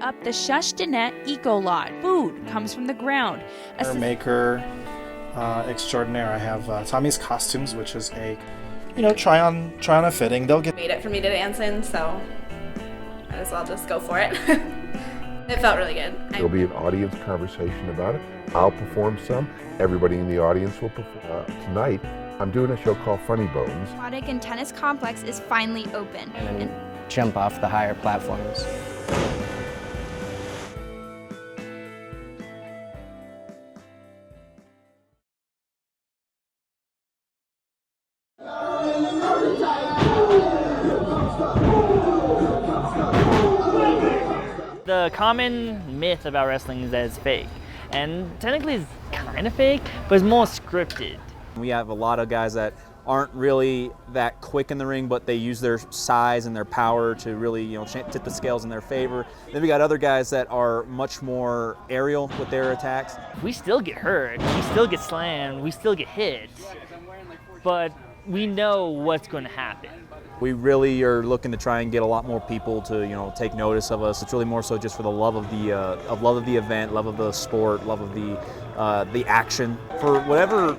up the Shushtinet Eco Lot. Food comes from the ground. Maker extraordinaire. I have Tommy's Costumes, which is a, try on a fitting. They'll get made it for me to dance in, so might as well just go for it. It felt really good. There'll be an audience conversation about it. I'll perform some. Everybody in the audience will perform. Tonight, I'm doing a show called Funny Bones. Aquatic and Tennis Complex is finally open. And jump off the higher platforms. The common myth about wrestling is that it's fake. And technically it's kind of fake, but it's more scripted. We have a lot of guys that aren't really that quick in the ring, but they use their size and their power to really, tip the scales in their favor. Then we got other guys that are much more aerial with their attacks. We still get hurt, we still get slammed, we still get hit, but we know what's going to happen. We really are looking to try and get a lot more people to, take notice of us. It's really more so just for the love of the event, love of the sport, love of the action. For whatever,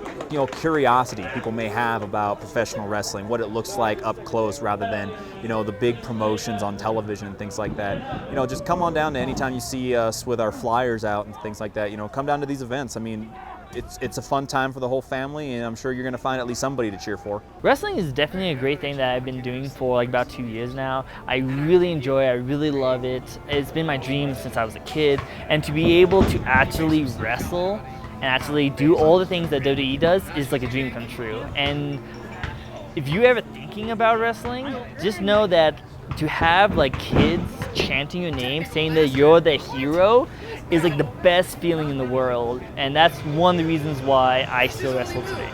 curiosity people may have about professional wrestling, what it looks like up close rather than, the big promotions on television and things like that. Just come on down to anytime you see us with our flyers out and things like that. Come down to these events. I mean, it's a fun time for the whole family, and I'm sure you're going to find at least somebody to cheer for. Wrestling is definitely a great thing that I've been doing for about 2 years now. I really enjoy it, I really love it. It's been my dream since I was a kid, and to be able to actually wrestle and actually do all the things that WWE does is like a dream come true. And if you're ever thinking about wrestling, just know that to have kids chanting your name, saying that you're the hero, is the best feeling in the world, and that's one of the reasons why I still wrestle today.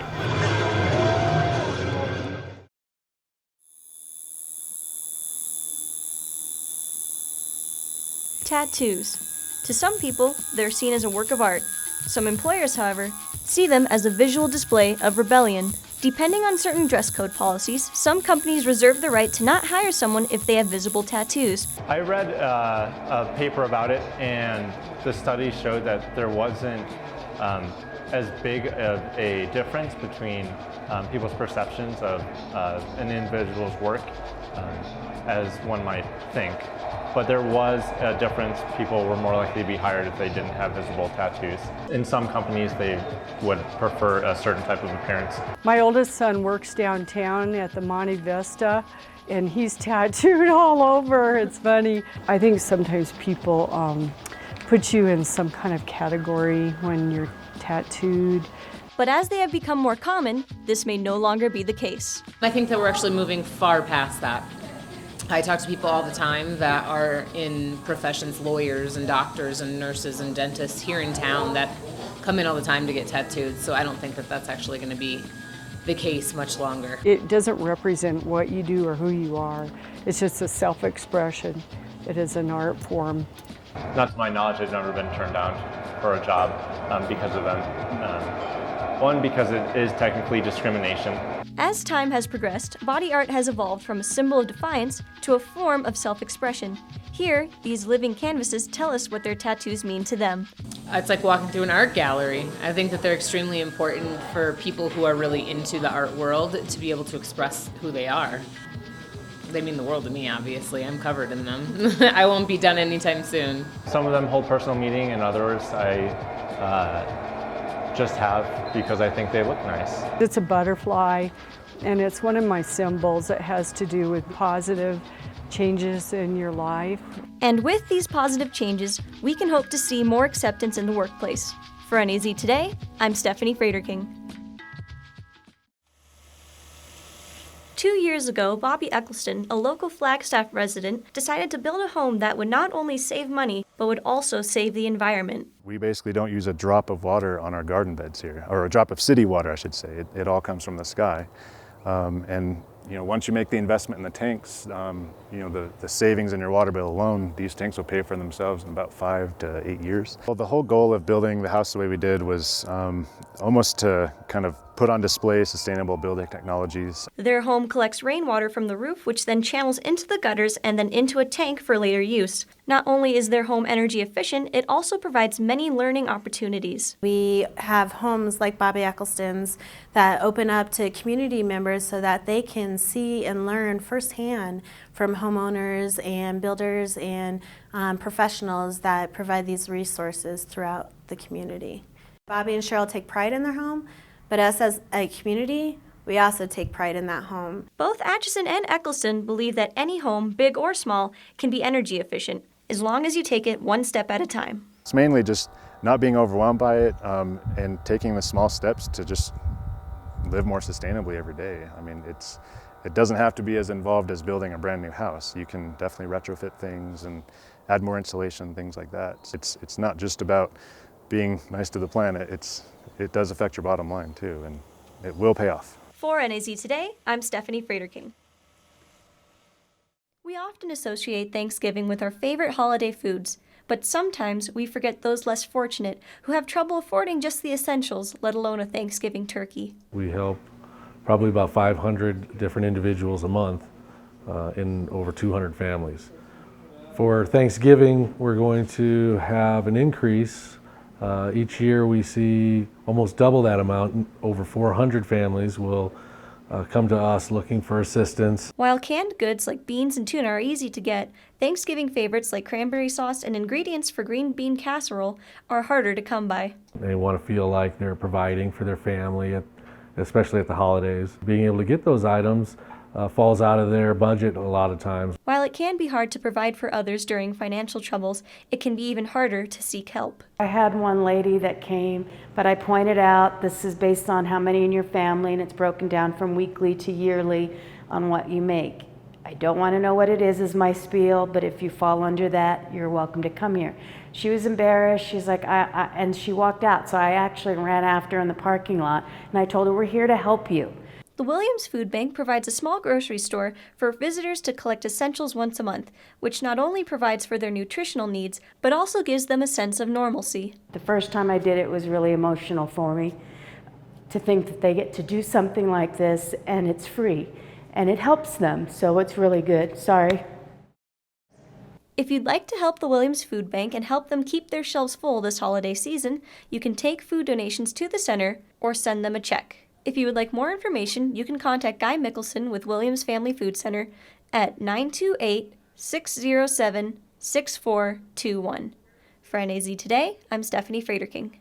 Tattoos. To some people, they're seen as a work of art. Some employers, however, see them as a visual display of rebellion. Depending on certain dress code policies, some companies reserve the right to not hire someone if they have visible tattoos. I read a paper about it, and the study showed that there wasn't as big of a difference between people's perceptions of an individual's work as one might think. But there was a difference. People were more likely to be hired if they didn't have visible tattoos. In some companies, they would prefer a certain type of appearance. My oldest son works downtown at the Monte Vista, and he's tattooed all over. It's funny. I think sometimes people put you in some kind of category when you're tattooed. But as they have become more common, this may no longer be the case. I think that we're actually moving far past that. I talk to people all the time that are in professions, lawyers and doctors and nurses and dentists here in town that come in all the time to get tattooed. So I don't think that that's actually going to be the case much longer. It doesn't represent what you do or who you are. It's just a self-expression. It is an art form. Not to my knowledge, I've never been turned down for a job because of them. One, because it is technically discrimination. As time has progressed, body art has evolved from a symbol of defiance to a form of self-expression. Here, these living canvases tell us what their tattoos mean to them. It's like walking through an art gallery. I think that they're extremely important for people who are really into the art world to be able to express who they are. They mean the world to me, obviously. I'm covered in them. I won't be done anytime soon. Some of them hold personal meaning, and others I just have because I think they look nice. It's a butterfly, and it's one of my symbols. It has to do with positive changes in your life. And with these positive changes, we can hope to see more acceptance in the workplace. For NAZ Today, I'm Stephanie Frederking. 2 years ago, Bobby Eccleston, a local Flagstaff resident, decided to build a home that would not only save money, but would also save the environment. We basically don't use a drop of water on our garden beds here, or a drop of city water, I should say. It all comes from the sky. And once you make the investment in the tanks, the savings in your water bill alone, these tanks will pay for themselves in about 5 to 8 years. Well, the whole goal of building the house the way we did was almost to kind of put on display sustainable building technologies. Their home collects rainwater from the roof, which then channels into the gutters and then into a tank for later use. Not only is their home energy efficient, it also provides many learning opportunities. We have homes like Bobby Eccleston's that open up to community members so that they can see and learn firsthand from homeowners and builders and professionals that provide these resources throughout the community. Bobby and Cheryl take pride in their home, but us as a community, we also take pride in that home. Both Atchison and Eccleston believe that any home, big or small, can be energy efficient, as long as you take it one step at a time. It's mainly just not being overwhelmed by it and taking the small steps to just live more sustainably every day. I mean, it doesn't have to be as involved as building a brand new house. You can definitely retrofit things and add more insulation, things like that. It's not just about being nice to the planet. It does affect your bottom line too, and it will pay off. For NAZ Today, I'm Stephanie Frederking. We often associate Thanksgiving with our favorite holiday foods, but sometimes we forget those less fortunate who have trouble affording just the essentials, let alone a Thanksgiving turkey. We help probably about 500 different individuals a month in over 200 families. For Thanksgiving, we're going to have an increase. Each year we see almost double that amount. Over 400 families will come to us looking for assistance. While canned goods like beans and tuna are easy to get, Thanksgiving favorites like cranberry sauce and ingredients for green bean casserole are harder to come by. They want to feel like they're providing for their family, especially at the holidays. Being able to get those items falls out of their budget a lot of times. While it can be hard to provide for others during financial troubles, it can be even harder to seek help. I had one lady that came, but I pointed out this is based on how many in your family, and it's broken down from weekly to yearly on what you make. I don't want to know what it is my spiel, but if you fall under that, you're welcome to come here. She was embarrassed. She's like, and she walked out. So I actually ran after her in the parking lot, and I told her, we're here to help you. The Williams Food Bank provides a small grocery store for visitors to collect essentials once a month, which not only provides for their nutritional needs, but also gives them a sense of normalcy. The first time I did it was really emotional for me, to think that they get to do something like this and it's free, and it helps them, so it's really good. Sorry. If you'd like to help the Williams Food Bank and help them keep their shelves full this holiday season, you can take food donations to the center or send them a check. If you would like more information, you can contact Guy Mickelson with Williams Family Food Center at 928-607-6421. For NAZ Today, I'm Stephanie Frederking.